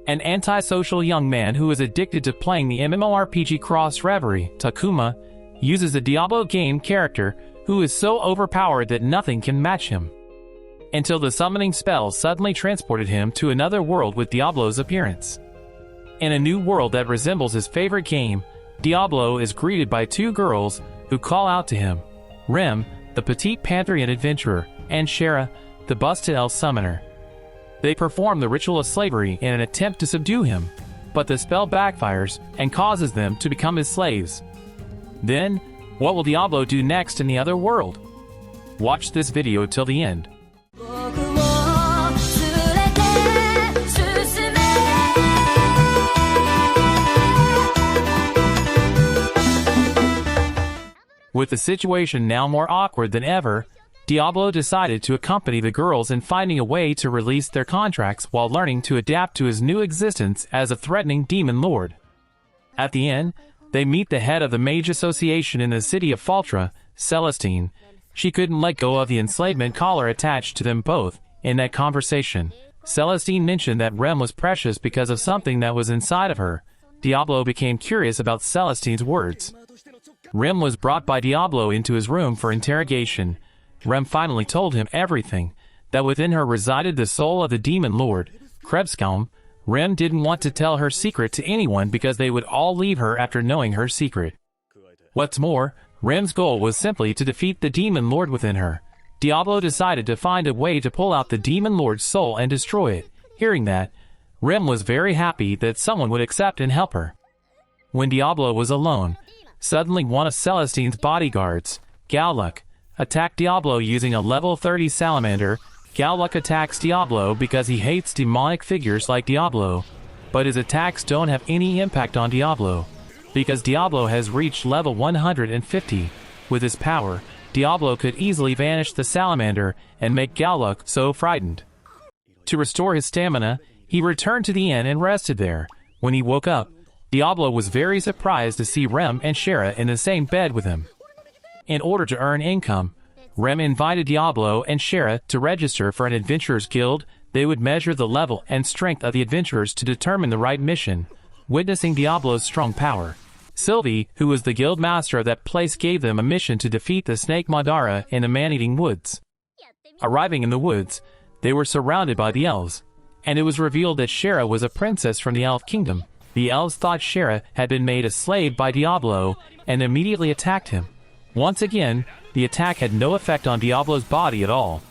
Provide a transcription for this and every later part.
An antisocial young man who is addicted to playing the MMORPG Cross Reverie, Takuma, uses a Diablo game character who is so overpowered that nothing can match him. Until the summoning spell suddenly transported him to another world with Diablo's appearance. In a new world that resembles his favorite game, Diablo is greeted by two girls who call out to him: Rem, the petite Pantherian adventurer, and Shera, the busted elf summoner. They perform the ritual of slavery in an attempt to subdue him, but the spell backfires and causes them to become his slaves. Then, what will Diablo do next in the other world? Watch this video till the end. With the situation now more awkward than ever, Diablo decided to accompany the girls in finding a way to release their contracts while learning to adapt to his new existence as a threatening demon lord. At the end, they meet the head of the mage association in the city of Faltra, Celestine. She couldn't let go of the enslavement collar attached to them both. In that conversation, Celestine mentioned that Rem was precious because of something that was inside of her. Diablo became curious about Celestine's words. Rem was brought by Diablo into his room for interrogation. Rem finally told him everything, that within her resided the soul of the demon lord, Krebskalm. Rem didn't want to tell her secret to anyone because they would all leave her after knowing her secret. What's more, Rem's goal was simply to defeat the demon lord within her. Diablo decided to find a way to pull out the demon lord's soul and destroy it. Hearing that, Rem was very happy that someone would accept and help her. When Diablo was alone, suddenly one of Celestine's bodyguards, Galluck, attacked Diablo using a level 30 salamander. Galluck attacks Diablo because he hates demonic figures like Diablo, but his attacks don't have any impact on Diablo, because Diablo has reached level 150. With his power, Diablo could easily vanish the salamander and make Galluck so frightened. To restore his stamina, he returned to the inn and rested there. When he woke up, Diablo was very surprised to see Rem and Shera in the same bed with him. In order to earn income, Rem invited Diablo and Shera to register for an adventurers guild. They would measure the level and strength of the adventurers to determine the right mission. Witnessing Diablo's strong power, Sylvie, who was the guild master of that place, gave them a mission to defeat the snake Madara in the man-eating woods. Arriving in the woods, they were surrounded by the elves, and it was revealed that Shera was a princess from the elf kingdom. The elves thought Shera had been made a slave by Diablo and immediately attacked him. Once again, the attack had no effect on Diablo's body at all.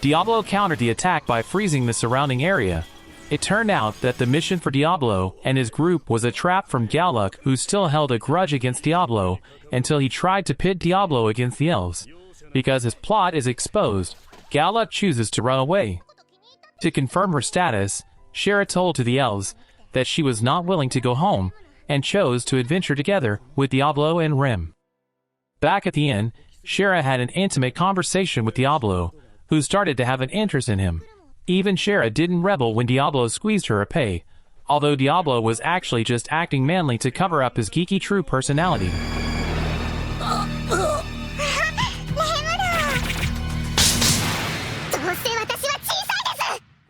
Diablo countered the attack by freezing the surrounding area. It turned out that the mission for Diablo and his group was a trap from Galluck, who still held a grudge against Diablo until he tried to pit Diablo against the elves. Because his plot is exposed, Galluck chooses to run away. To confirm her status, Shera told to the elves that she was not willing to go home and chose to adventure together with Diablo and Rem. Back at the inn, Shera had an intimate conversation with Diablo, who started to have an interest in him. Even Shera didn't rebel when Diablo squeezed her apay, although Diablo was actually just acting manly to cover up his geeky true personality.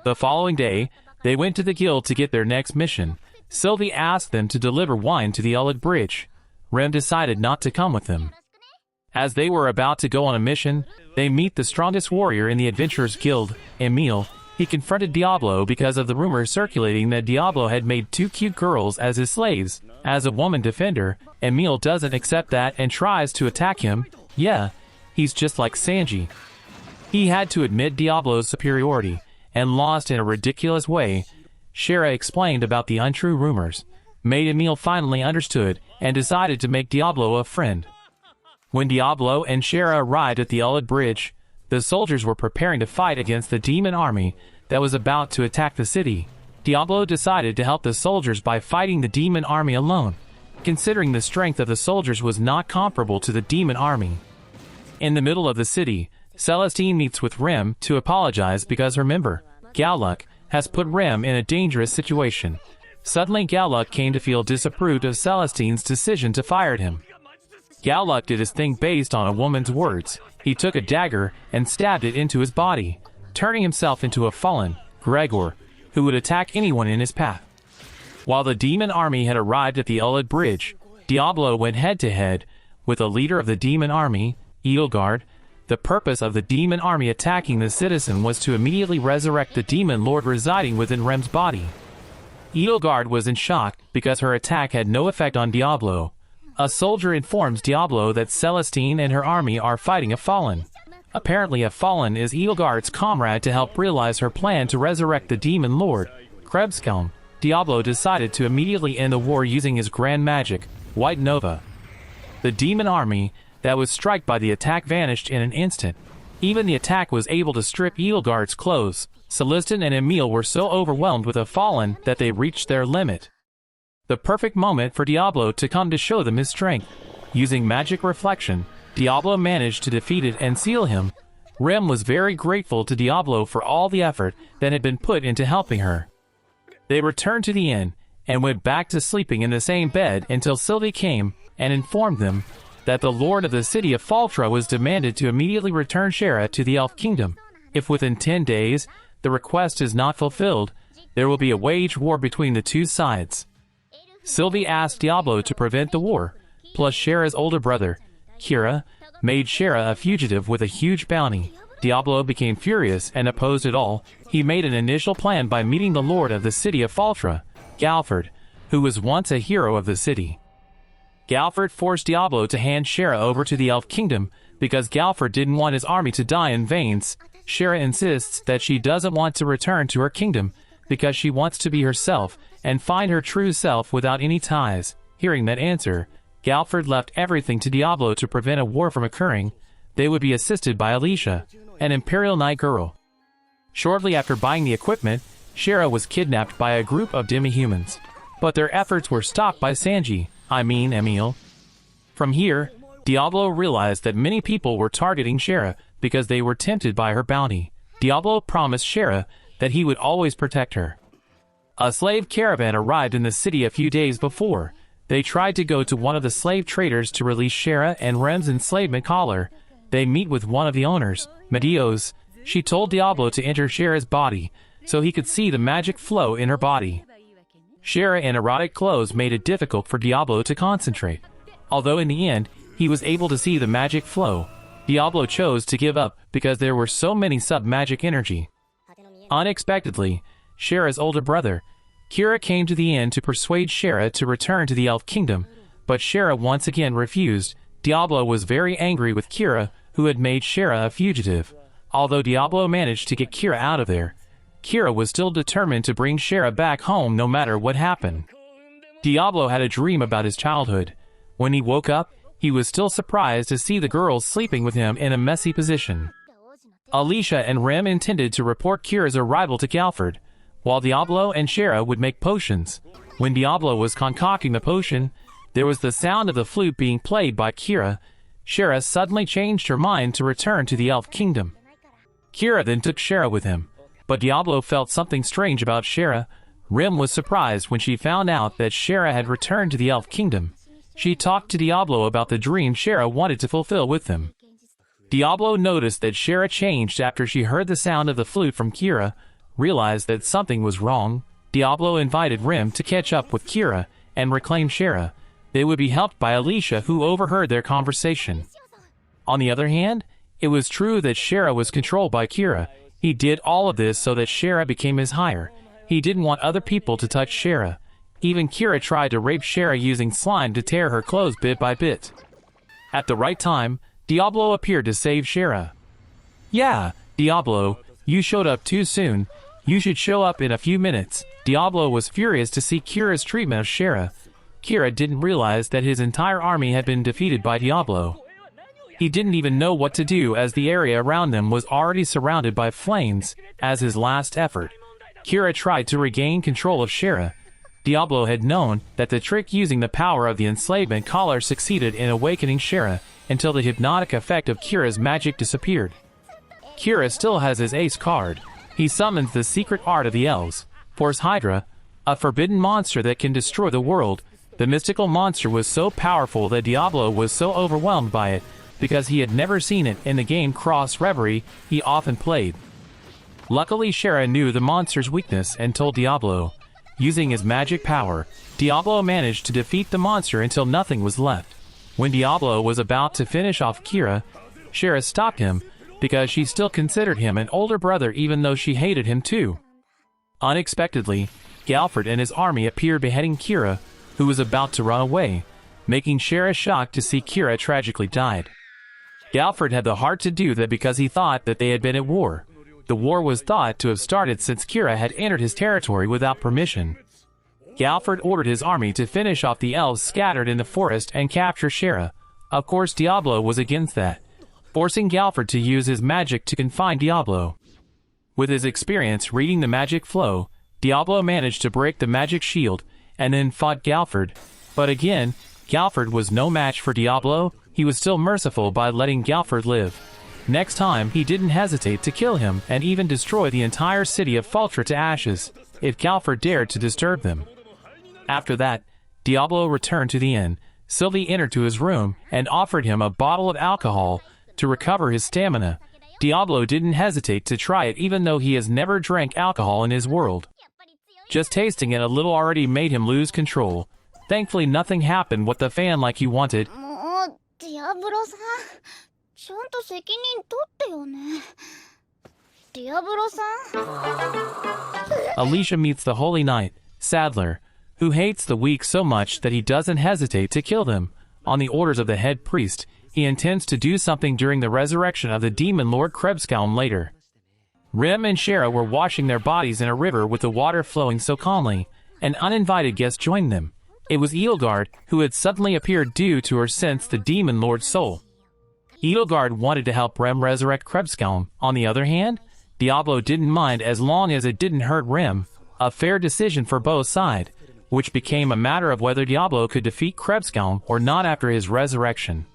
The following day, they went to the guild to get their next mission. Sylvie asked them to deliver wine to the Ullid Bridge. Rem decided not to come with them. As they were about to go on a mission, they meet the strongest warrior in the Adventurers Guild, Emil. He confronted Diablo because of the rumors circulating that Diablo had made two cute girls as his slaves. As a woman defender, Emil doesn't accept that and tries to attack him. Yeah, he's just like Sanji. He had to admit Diablo's superiority, and lost in a ridiculous way. Shera explained about the untrue rumors, made Emil finally understood, and decided to make Diablo a friend. When Diablo and Shera arrived at the Ullid Bridge, the soldiers were preparing to fight against the demon army that was about to attack the city. Diablo decided to help the soldiers by fighting the demon army alone, considering the strength of the soldiers was not comparable to the demon army. In the middle of the city, Celestine meets with Rem to apologize because her member, Galluck, has put Rem in a dangerous situation. Suddenly Galluck came to feel disapproved of Celestine's decision to fire him. Galluck did his thing based on a woman's words. He took a dagger and stabbed it into his body, turning himself into a fallen, Gregor, who would attack anyone in his path. While the demon army had arrived at the Uled Bridge, Diablo went head-to-head with the leader of the demon army, Edelgard. The purpose of the demon army attacking the citizen was to immediately resurrect the demon lord residing within Rem's body. Edelgard was in shock because her attack had no effect on Diablo. A soldier informs Diablo that Celestine and her army are fighting a fallen. Apparently a fallen is Edelgard's comrade to help realize her plan to resurrect the demon lord, Krebskelm. Diablo decided to immediately end the war using his grand magic, White Nova. The demon army that was struck by the attack vanished in an instant. Even the attack was able to strip Edelgard's clothes. Celestine and Emil were so overwhelmed with a fallen that they reached their limit. The perfect moment for Diablo to come to show them his strength. Using magic reflection, Diablo managed to defeat it and seal him. Rem was very grateful to Diablo for all the effort that had been put into helping her. They returned to the inn and went back to sleeping in the same bed until Sylvie came and informed them that the lord of the city of Faltra was demanded to immediately return Shera to the Elf Kingdom. If within 10 days the request is not fulfilled, there will be a wage war between the two sides. Sylvie asked Diablo to prevent the war, plus Shera's older brother, Kira, made Shera a fugitive with a huge bounty. Diablo became furious and opposed it all. He made an initial plan by meeting the lord of the city of Faltra, Galford, who was once a hero of the city. Galford forced Diablo to hand Shera over to the Elf Kingdom because Galford didn't want his army to die in vain. Shera insists that she doesn't want to return to her kingdom because she wants to be herself and find her true self without any ties. Hearing that answer, Galford left everything to Diablo to prevent a war from occurring. They would be assisted by Alicia, an Imperial Knight girl. Shortly after buying the equipment, Shera was kidnapped by a group of demi-humans. But their efforts were stopped by Emil. From here, Diablo realized that many people were targeting Shera because they were tempted by her bounty. Diablo promised Shera that he would always protect her. A slave caravan arrived in the city a few days before. They tried to go to one of the slave traders to release Shera and Rem's enslavement collar. They meet with one of the owners, Medios. She told Diablo to enter Shera's body so he could see the magic flow in her body. Shera in erotic clothes made it difficult for Diablo to concentrate. Although in the end, he was able to see the magic flow, Diablo chose to give up because there were so many sub-magic energy. Unexpectedly, Shera's older brother, Kira, came to the inn to persuade Shera to return to the Elf Kingdom, but Shera once again refused. Diablo was very angry with Kira, who had made Shera a fugitive. Although Diablo managed to get Kira out of there, Kira was still determined to bring Shera back home no matter what happened. Diablo had a dream about his childhood. When he woke up, he was still surprised to see the girls sleeping with him in a messy position. Alicia and Rem intended to report Kira's arrival to Galford, while Diablo and Shera would make potions. When Diablo was concocting the potion, there was the sound of the flute being played by Kira. Shera suddenly changed her mind to return to the Elf Kingdom. Kira then took Shera with him, but Diablo felt something strange about Shera. Rem was surprised when she found out that Shera had returned to the Elf Kingdom. She talked to Diablo about the dream Shera wanted to fulfill with him. Diablo noticed that Shera changed after she heard the sound of the flute from Kira, realized that something was wrong. Diablo invited Rem to catch up with Kira and reclaim Shera. They would be helped by Alicia, who overheard their conversation. On the other hand, it was true that Shera was controlled by Kira. He did all of this so that Shera became his hire. He didn't want other people to touch Shera. Even Kira tried to rape Shera using slime to tear her clothes bit by bit. At the right time, Diablo appeared to save Shera. "Yeah, Diablo, you showed up too soon. You should show up in a few minutes." Diablo was furious to see Kira's treatment of Shera. Kira didn't realize that his entire army had been defeated by Diablo. He didn't even know what to do as the area around them was already surrounded by flames. As his last effort, Kira tried to regain control of Shera. Diablo had known that the trick using the power of the enslavement collar succeeded in awakening Shera until the hypnotic effect of Kira's magic disappeared. Kira still has his ace card. He summons the secret art of the elves, Force Hydra, a forbidden monster that can destroy the world. The mystical monster was so powerful that Diablo was so overwhelmed by it because he had never seen it in the game Cross Reverie he often played. Luckily, Shera knew the monster's weakness and told Diablo. Using his magic power, Diablo managed to defeat the monster until nothing was left. When Diablo was about to finish off Kira, Shera stopped him because she still considered him an older brother even though she hated him too. Unexpectedly, Galford and his army appeared beheading Kira, who was about to run away, making Shera shocked to see Kira tragically died. Galford had the heart to do that because he thought that they had been at war. The war was thought to have started since Kira had entered his territory without permission. Galford ordered his army to finish off the elves scattered in the forest and capture Shera. Of course, Diablo was against that, forcing Galford to use his magic to confine Diablo. With his experience reading the magic flow, Diablo managed to break the magic shield and then fought Galford. But again, Galford was no match for Diablo. He was still merciful by letting Galford live. Next time, he didn't hesitate to kill him and even destroy the entire city of Faltra to ashes, if Galford dared to disturb them. After that, Diablo returned to the inn. Sylvie entered to his room and offered him a bottle of alcohol to recover his stamina. Diablo didn't hesitate to try it even though he has never drank alcohol in his world. Just tasting it a little already made him lose control. Thankfully, nothing happened what the fan like he wanted. Alicia meets the Holy Knight, Sadler, who hates the weak so much that he doesn't hesitate to kill them. On the orders of the head priest, he intends to do something during the resurrection of the demon Lord Krebskalm later. Rem and Shera were washing their bodies in a river with the water flowing so calmly. An uninvited guest joined them. It was Edelgard, who had suddenly appeared due to her sense the demon Lord's soul. Edelgard wanted to help Rem resurrect Krebskalm. On the other hand, Diablo didn't mind as long as it didn't hurt Rem, a fair decision for both sides, which became a matter of whether Diablo could defeat Krebskalm or not after his resurrection.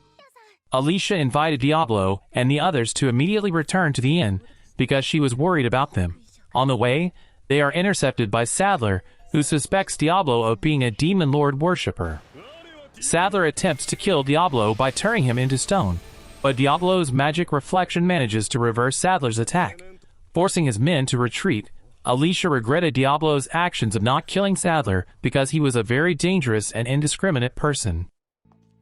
Alicia invited Diablo and the others to immediately return to the inn because she was worried about them. On the way, they are intercepted by Sadler, who suspects Diablo of being a demon lord worshipper. Sadler attempts to kill Diablo by turning him into stone, but Diablo's magic reflection manages to reverse Sadler's attack, forcing his men to retreat. Alicia regretted Diablo's actions of not killing Sadler because he was a very dangerous and indiscriminate person.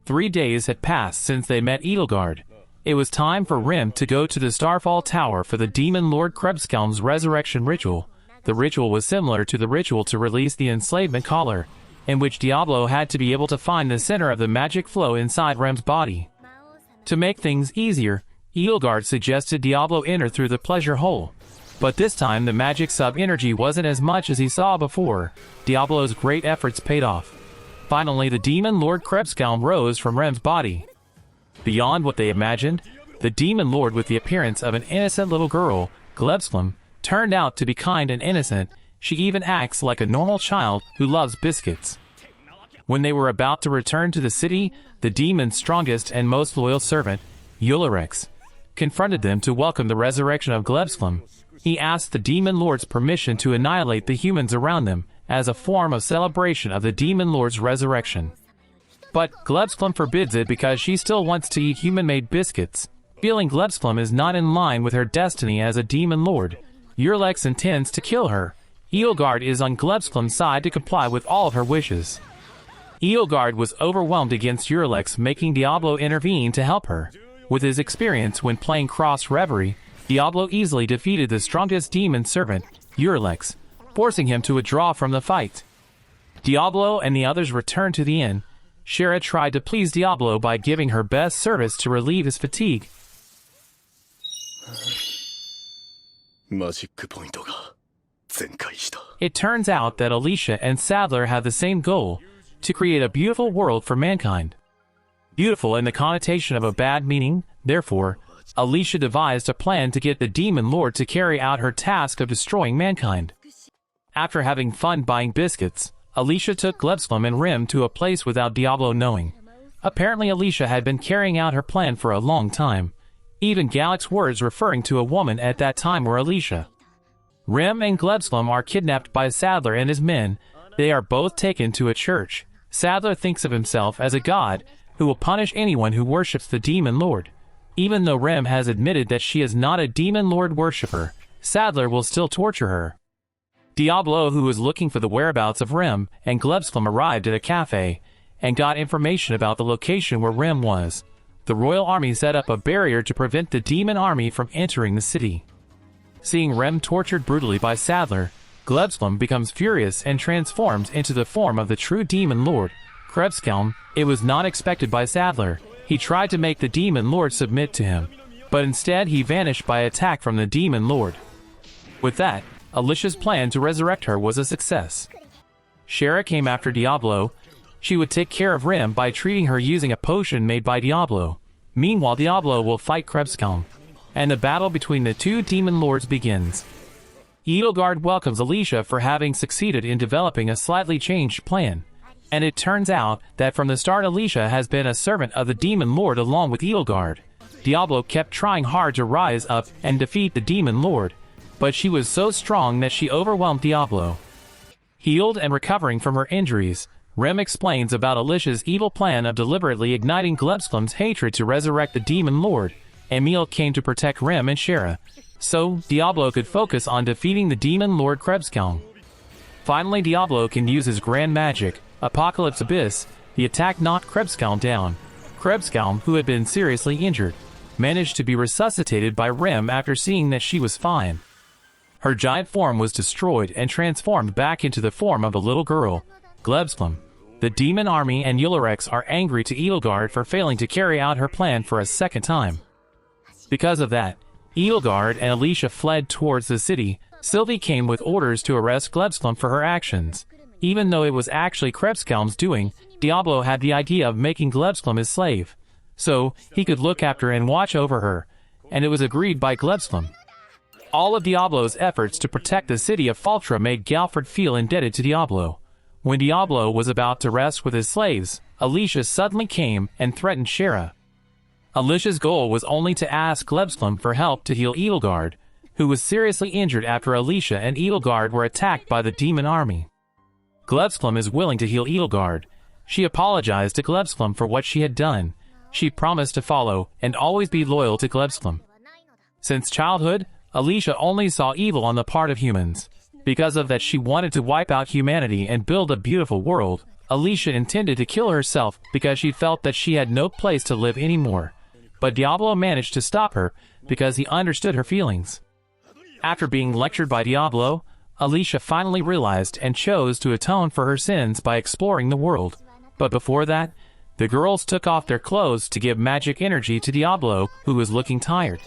3 days had passed since they met Edelgard. It was time for Rem to go to the Starfall Tower for the demon Lord Krebskalm's resurrection ritual. The ritual was similar to the ritual to release the enslavement collar, in which Diablo had to be able to find the center of the magic flow inside Rem's body. To make things easier, Edelgard suggested Diablo enter through the pleasure hole. But this time the magic sub-energy wasn't as much as he saw before. Diablo's great efforts paid off. Finally, the demon Lord Krebskalm rose from Rem's body. Beyond what they imagined, the demon lord with the appearance of an innocent little girl, Glebslam, turned out to be kind and innocent. She even acts like a normal child who loves biscuits. When they were about to return to the city, the demon's strongest and most loyal servant, Yulirex, confronted them to welcome the resurrection of Glebslam. He asked the demon lord's permission to annihilate the humans around them as a form of celebration of the demon lord's resurrection. But Glebslam forbids it because she still wants to eat human-made biscuits. Feeling Glebslam is not in line with her destiny as a demon lord, Yulirex intends to kill her. Edelgard is on Glebslam's side to comply with all of her wishes. Edelgard was overwhelmed against Yulirex, making Diablo intervene to help her. With his experience when playing Cross Reverie, Diablo easily defeated the strongest demon servant, Yulirex, forcing him to withdraw from the fight. Diablo and the others returned to the inn. Shera tried to please Diablo by giving her best service to relieve his fatigue. It turns out that Alicia and Sadler have the same goal, to create a beautiful world for mankind. Beautiful in the connotation of a bad meaning, therefore, Alicia devised a plan to get the demon lord to carry out her task of destroying mankind. After having fun buying biscuits, Alicia took Glebslam and Rem to a place without Diablo knowing. Apparently Alicia had been carrying out her plan for a long time. Even Gallic's words referring to a woman at that time were Alicia. Rem and Glebslam are kidnapped by Sadler and his men. They are both taken to a church. Sadler thinks of himself as a god who will punish anyone who worships the demon lord. Even though Rem has admitted that she is not a demon lord worshipper, Sadler will still torture her. Diablo, who was looking for the whereabouts of Rem and Glebsklam, arrived at a cafe and got information about the location where Rem was. The royal army set up a barrier to prevent the demon army from entering the city. Seeing Rem tortured brutally by Sadler, Glebsklam becomes furious and transforms into the form of the true demon lord, Krebskelm. It was not expected by Sadler. He tried to make the demon lord submit to him, but instead he vanished by attack from the demon lord. With that, Alicia's plan to resurrect her was a success. Shera came after Diablo. She would take care of Rem by treating her using a potion made by Diablo. Meanwhile, Diablo will fight Krebskelm, and the battle between the two demon lords begins. Edelgard welcomes Alicia for having succeeded in developing a slightly changed plan, and it turns out that from the start Alicia has been a servant of the demon lord along with Edelgard. Diablo kept trying hard to rise up and defeat the demon lord, but she was so strong that she overwhelmed Diablo. Healed and recovering from her injuries, Rem explains about Alicia's evil plan of deliberately igniting Glebsklam's hatred to resurrect the demon lord. Emil came to protect Rem and Shera, so Diablo could focus on defeating the demon lord Krebskelm. Finally, Diablo can use his grand magic, Apocalypse Abyss. The attack knocked Krebskelm down. Krebskelm, who had been seriously injured, managed to be resuscitated by Rem after seeing that she was fine. Her giant form was destroyed and transformed back into the form of a little girl, Glebsklam. The demon army and Ulirex are angry to Edelgard for failing to carry out her plan for a second time. Because of that, Edelgard and Alicia fled towards the city. Sylvie came with orders to arrest Glebsklam for her actions. Even though it was actually Krebskelm's doing, Diablo had the idea of making Glebsklam his slave, so he could look after and watch over her, and it was agreed by Glebsklam. All of Diablo's efforts to protect the city of Faltra made Galfred feel indebted to Diablo. When Diablo was about to rest with his slaves, Alicia suddenly came and threatened Shera. Alicia's goal was only to ask Glebsklam for help to heal Edelgard, who was seriously injured after Alicia and Edelgard were attacked by the demon army. Glebsklam is willing to heal Edelgard. She apologized to Glebsklam for what she had done. She promised to follow and always be loyal to Glebsklam. Since childhood, Alicia only saw evil on the part of humans. Because of that, she wanted to wipe out humanity and build a beautiful world. Alicia intended to kill herself because she felt that she had no place to live anymore. But Diablo managed to stop her because he understood her feelings. After being lectured by Diablo, Alicia finally realized and chose to atone for her sins by exploring the world. But before that, the girls took off their clothes to give magic energy to Diablo, who was looking tired.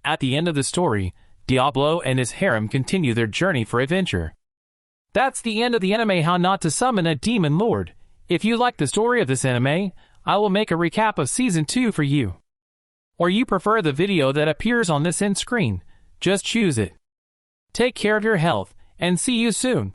At the end of the story, Diablo and his harem continue their journey for adventure. That's the end of the anime How Not to Summon a Demon Lord. If you like the story of this anime, I will make a recap of Season 2 for you. Or you prefer the video that appears on this end screen, just choose it. Take care of your health, and see you soon.